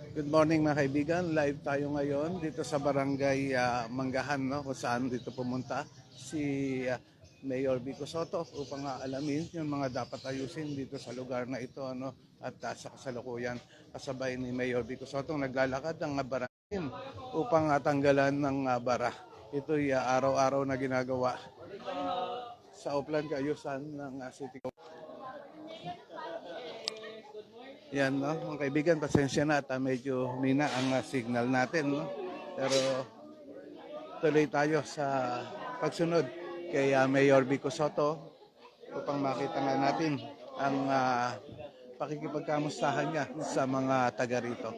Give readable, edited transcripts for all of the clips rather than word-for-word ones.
Good morning mga kaibigan, live tayo ngayon dito sa Barangay Manggahan, no? Kung saan dito pumunta si Mayor Vico Soto upang alamin yung mga dapat ayusin dito sa lugar na ito, ano? At sa kasalukuyan kasabay ni Mayor Vico Soto naglalakad ng barangay upang tanggalan ng bara. Ito'y araw-araw na ginagawa sa Oplan Kaayusan ng City. Yan, no? Mga kaibigan, pasensya na at medyo humina ang signal natin, no? Pero tuloy tayo sa pagsunod kay Mayor Vico Soto upang makita nga natin ang pakikipagkamustahan niya sa mga taga rito.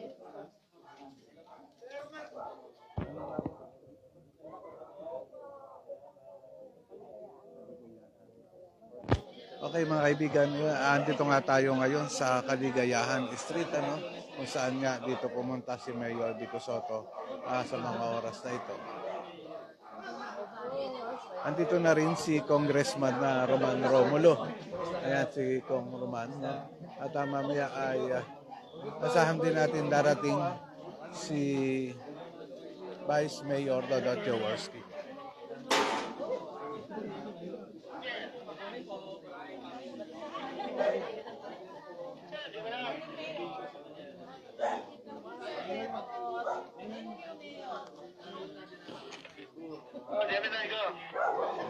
Okay mga kaibigan, andito nga tayo ngayon sa Kaligayahan Street, ano? Kung saan nga dito pumunta si Mayor Vico Soto sa mga oras na ito. Andito na rin si Congressman na Roman Romulo. Ayan si Kong Roman. At mamaya ay asahan din natin darating si Vice Mayor Dodot Jaworski.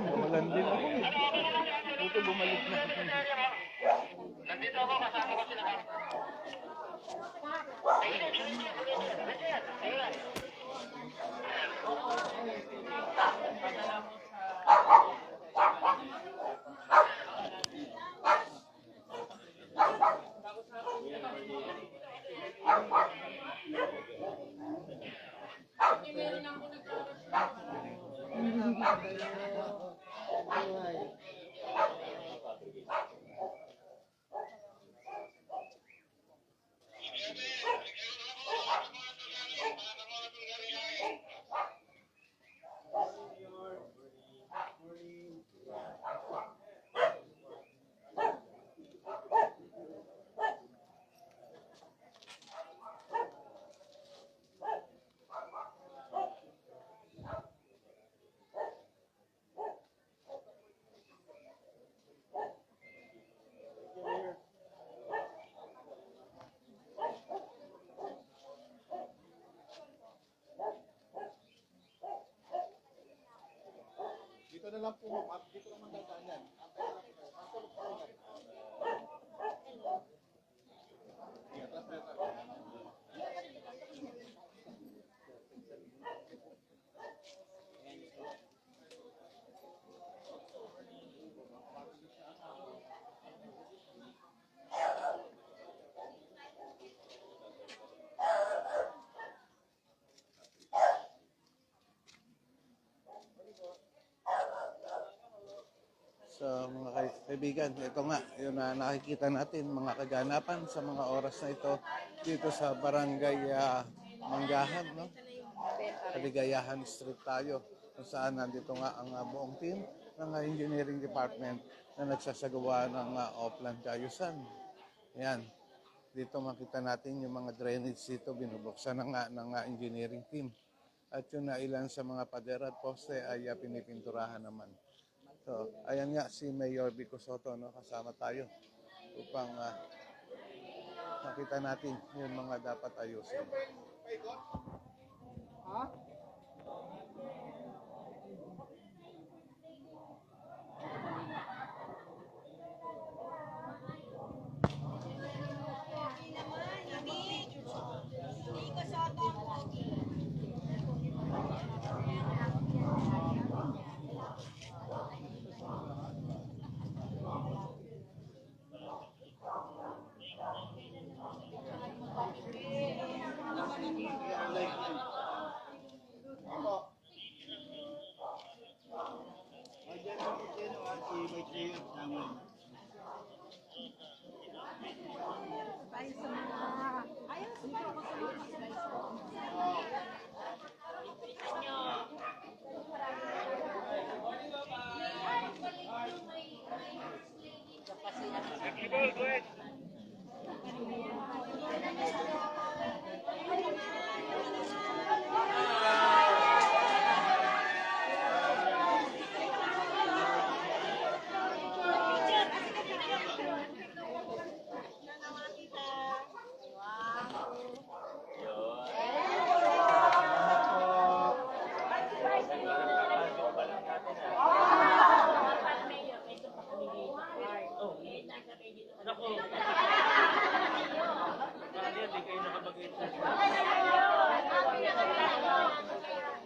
Walang din ako. Buto bumalik na. Nandito ako, kasama ko sila. Dito na lang po, dito naman dadaan yan. So mga kaibigan, ito nga, yun na nakikita natin mga kaganapan sa mga oras na ito dito sa Barangay Manggahan, no? Kaligayahan Street tayo kung saan nandito nga ang buong team ng Engineering Department na nagsasagawa ng Oplan Kaayusan. Ayan, dito makita natin yung mga drainage dito, binubuksan na nga ng engineering team. At yun na ilan sa mga pader at poste ay pinipinturahan naman. So, ayan nga si Mayor Vico Soto, no? Kasama tayo upang makita natin yung mga dapat ayusin. Ha?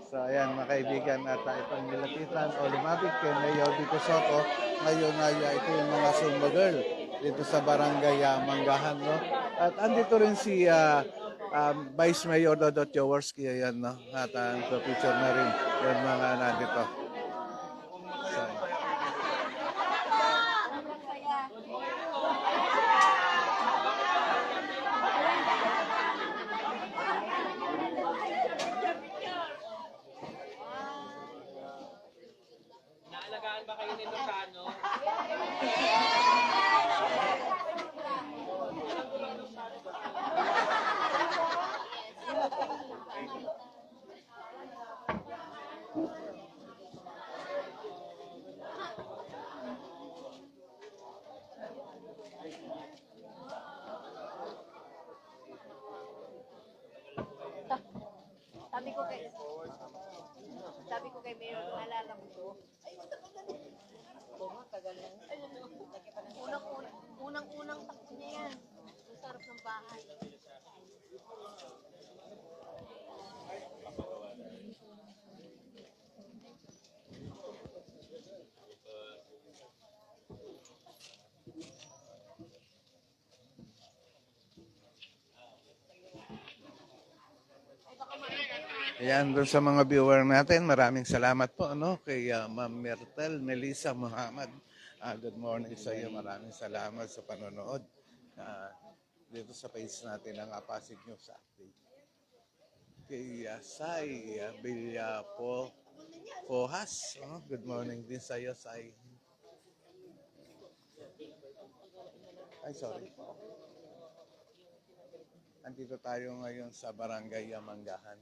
So ayan mga kaibigan, at itong nilapitan o lumapit kay Mayor Vico Soto. Ngayon ay ito yung mga Zumba Girl dito sa Barangay Manggahan. No? At andito rin si Vice Mayor Dodot Jaworski. Ayan, no? At picture na rin yung mga nandito. So, Naalagaan ba kayo ni Lucano? Sabi ko kay Sabi ko kay Mayor, naalala mo to? Oo nga, tagal na. Unang-unang takbo niya yan. Sa sarap ng bahay. ayan, doon sa mga viewer natin, maraming salamat po kay Ma'am Myrtle Melissa Muhammad. Good morning sa iyo. Maraming salamat sa panonood dito sa page natin ng Pasig News Update. Kay Sai Pohas. Good morning din sa iyo, Sai. Ay, sorry. Andito tayo ngayon sa Barangay Manggahan.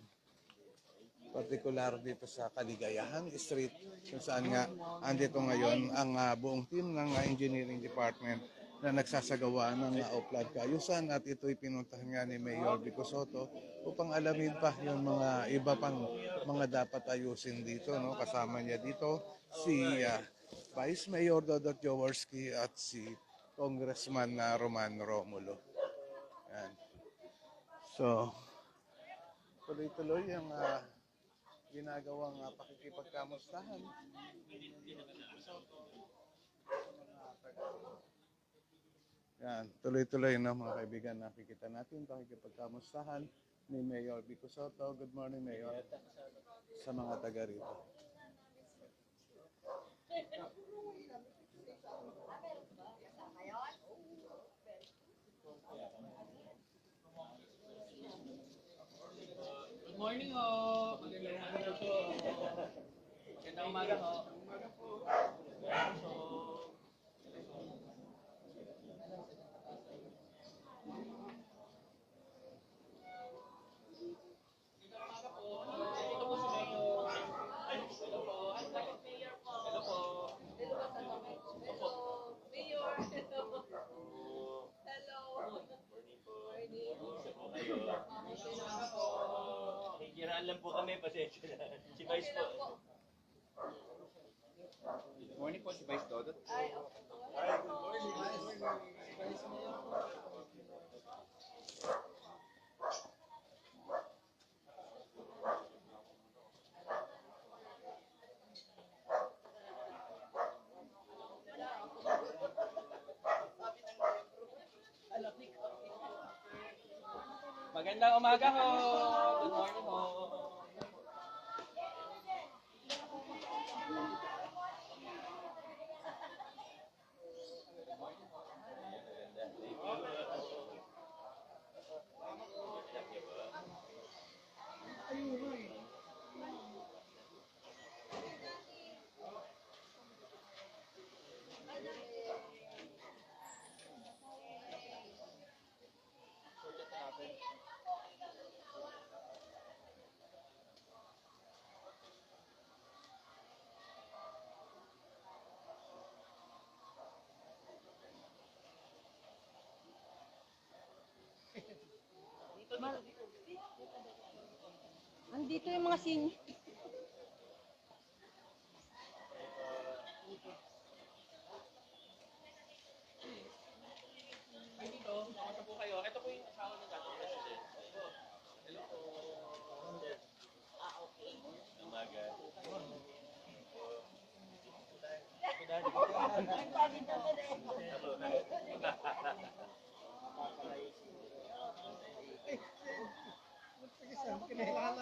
Partikular dito sa Kaligayahan Street, kung saan nga andito ngayon ang buong team ng Engineering Department na nagsasagawa ng upload kaayusan, at ito'y pinuntahan nga ni Mayor Vico Soto upang alamin pa yung mga iba pang mga dapat ayusin dito. No? Kasama niya dito si Vice Mayor Dodot Jaworski at si Congressman Roman Romulo. Yan. So, tuloy-tuloy ang ginagawang pakikipagkamustahan. Yan, tuloy-tuloy mga kaibigan, nakikita natin pakikipagkamustahan ni Mayor Vico Soto. Good morning, Mayor. Sa mga taga rito. Good morning ho! Magandang umaga po. Magandang umaga ho. Kiraan lang po kami, pasensya na. Si Vice po. Good morning po, si Vice Dodot. Magandang umaga ho! Good morning ho! Andito yung mga senior. Ay dito, nakita po kayo. Ito po yung asawa ng dating president.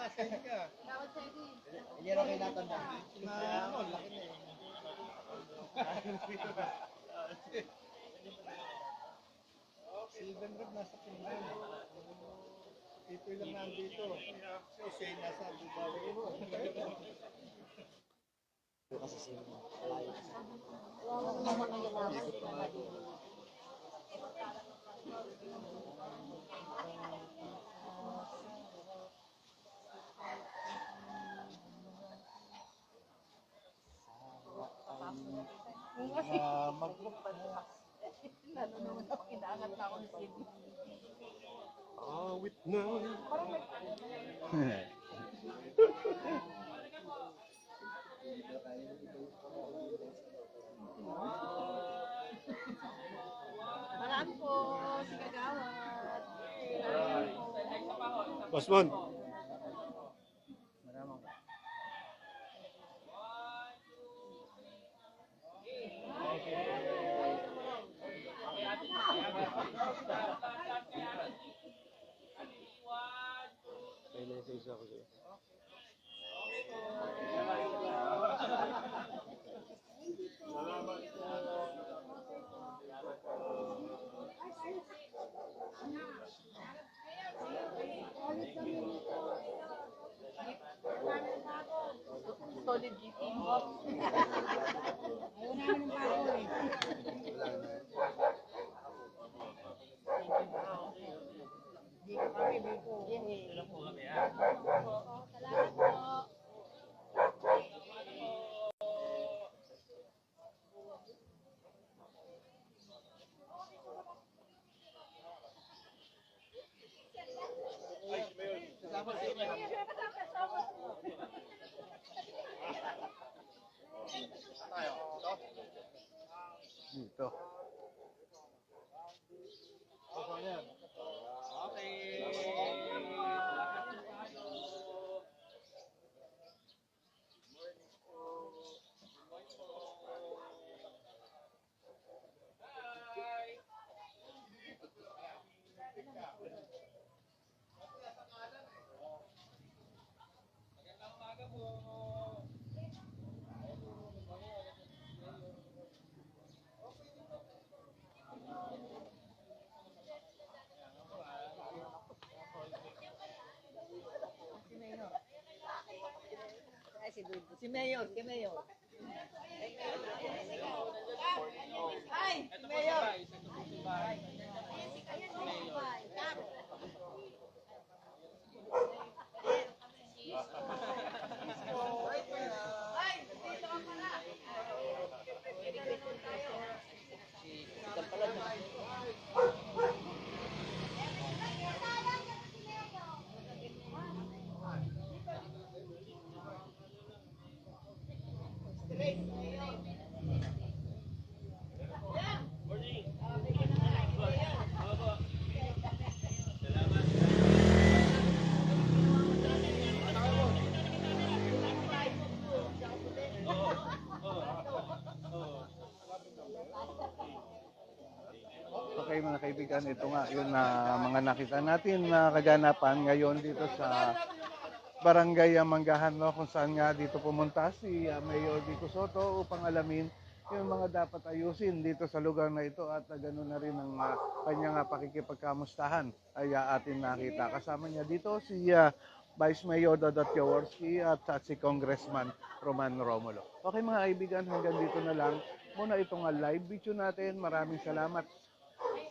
Sedi ka. Tawad sa Eddie. Hindi rin kinatanda. Ako, laki na eh. Silver Rib nasa Finland. Pipoy lang nandito. Si Hussein nasa Dubai. Wala ko naman ang ginagawa. Mag-group pa na. Lalo naman ako inaangat na ako ni Sidney. Awit na. Marami po si Kagawad. Bosmon. Solid GT. Salamat po. Dito. Ay, si Dudu. Si Mayor, si Mayor. Ay, si Mayor. Ay, dito ka pala. Okay mga kaibigan, ito nga yun na mga nakita natin na kaganapan ngayon dito sa Barangay Manggahan, no, kung saan nga dito pumunta si Mayor Vico Soto upang alamin yung mga dapat ayusin dito sa lugar na ito at ganoon na rin ang kanyang pakikipagkamustahan ay atin nakita. Kasama niya dito si Vice Mayor Dodot Jaworski at si Congressman Roman Romulo. Okay mga kaibigan, hanggang dito na lang muna itong live video natin. Maraming salamat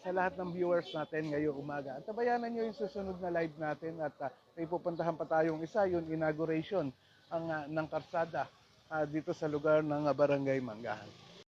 sa lahat ng viewers natin ngayong umaga. At tabayanan nyo yung susunod na live natin at may pupuntahan pa tayong isa, yung inauguration ng karsada dito sa lugar ng Barangay Manggahan.